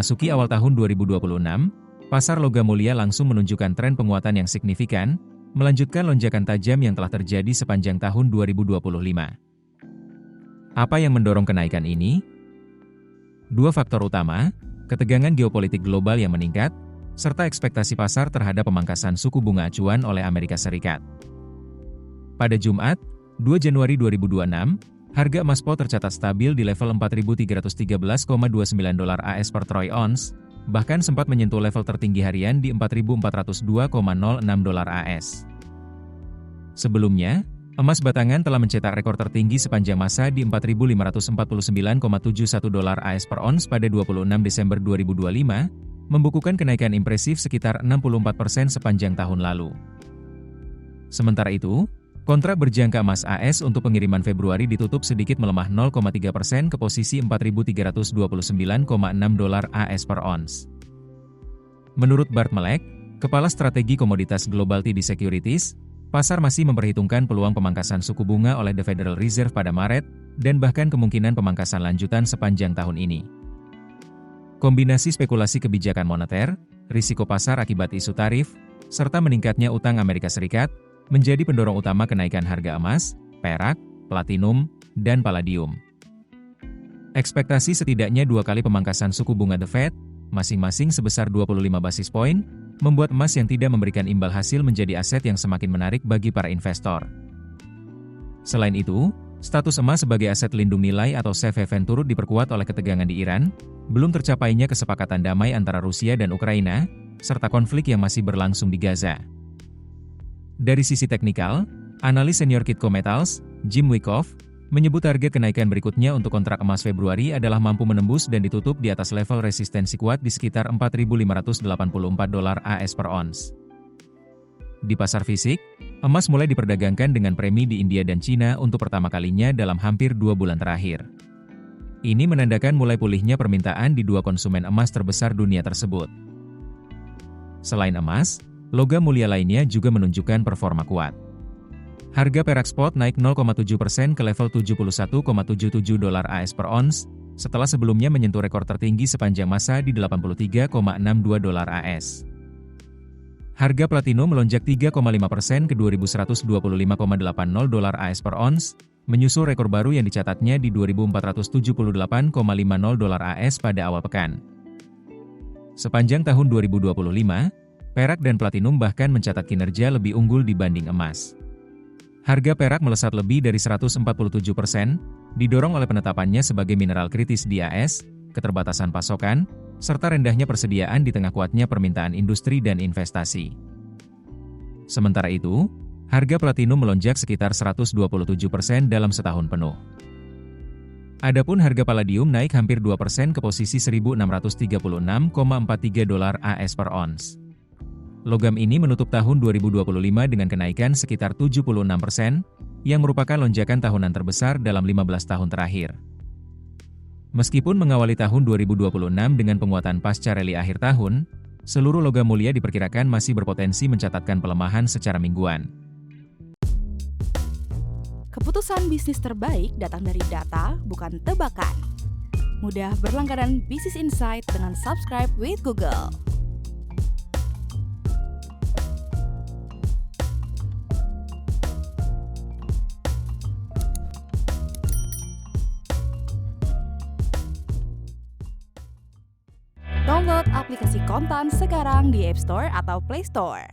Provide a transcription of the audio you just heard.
Memasuki awal tahun 2026, pasar logam mulia langsung menunjukkan tren penguatan yang signifikan, melanjutkan lonjakan tajam yang telah terjadi sepanjang tahun 2025. Apa yang mendorong kenaikan ini? Dua faktor utama, ketegangan geopolitik global yang meningkat, serta ekspektasi pasar terhadap pemangkasan suku bunga acuan oleh Amerika Serikat. Pada Jumat, 2 Januari 2026, harga emas spot tercatat stabil di level $4.313,29 AS per troy ounce, bahkan sempat menyentuh level tertinggi harian di $4.402,06 AS. Sebelumnya, emas batangan telah mencetak rekor tertinggi sepanjang masa di $4.549,71 AS per ounce pada 26 Desember 2025, membukukan kenaikan impresif sekitar 64% sepanjang tahun lalu. Sementara itu, kontrak berjangka emas AS untuk pengiriman Februari ditutup sedikit melemah 0,3% ke posisi $4.329,6 AS per ounce. Menurut Bart Melek, Kepala Strategi Komoditas Global TD Securities, pasar masih memperhitungkan peluang pemangkasan suku bunga oleh The Federal Reserve pada Maret, dan bahkan kemungkinan pemangkasan lanjutan sepanjang tahun ini. Kombinasi spekulasi kebijakan moneter, risiko pasar akibat isu tarif, serta meningkatnya utang Amerika Serikat, menjadi pendorong utama kenaikan harga emas, perak, platinum, dan palladium. Ekspektasi setidaknya 2 kali pemangkasan suku bunga The Fed, masing-masing sebesar 25 basis poin, membuat emas yang tidak memberikan imbal hasil menjadi aset yang semakin menarik bagi para investor. Selain itu, status emas sebagai aset lindung nilai atau safe haven turut diperkuat oleh ketegangan di Iran, belum tercapainya kesepakatan damai antara Rusia dan Ukraina, serta konflik yang masih berlangsung di Gaza. Dari sisi teknikal, analis senior Kitco Metals, Jim Wyckoff, menyebut harga kenaikan berikutnya untuk kontrak emas Februari adalah mampu menembus dan ditutup di atas level resistensi kuat di sekitar $4.584 AS per ounce. Di pasar fisik, emas mulai diperdagangkan dengan premi di India dan Cina untuk pertama kalinya dalam hampir 2 bulan terakhir. Ini menandakan mulai pulihnya permintaan di dua konsumen emas terbesar dunia tersebut. Selain emas, logam mulia lainnya juga menunjukkan performa kuat. Harga perak spot naik 0,7% ke level $71,77 AS per ounce, setelah sebelumnya menyentuh rekor tertinggi sepanjang masa di $83,62 AS. Harga platinum melonjak 3,5% ke $2.125,80 AS per ounce, menyusul rekor baru yang dicatatnya di $2.478,50 AS pada awal pekan. Sepanjang tahun 2025, perak dan platinum bahkan mencatat kinerja lebih unggul dibanding emas. Harga perak melesat lebih dari 147%, didorong oleh penetapannya sebagai mineral kritis di AS, keterbatasan pasokan, serta rendahnya persediaan di tengah kuatnya permintaan industri dan investasi. Sementara itu, harga platinum melonjak sekitar 127% dalam setahun penuh. Adapun harga palladium naik hampir 2% ke posisi $1.636,43 AS per ounce. Logam ini menutup tahun 2025 dengan kenaikan sekitar 76%, yang merupakan lonjakan tahunan terbesar dalam 15 tahun terakhir. Meskipun mengawali tahun 2026 dengan penguatan pasca rally akhir tahun, seluruh logam mulia diperkirakan masih berpotensi mencatatkan pelemahan secara mingguan. Keputusan bisnis terbaik datang dari data, bukan tebakan. Mudah berlangganan Business Insight dengan subscribe with Google. Download aplikasi Kontan sekarang di App Store atau Play Store.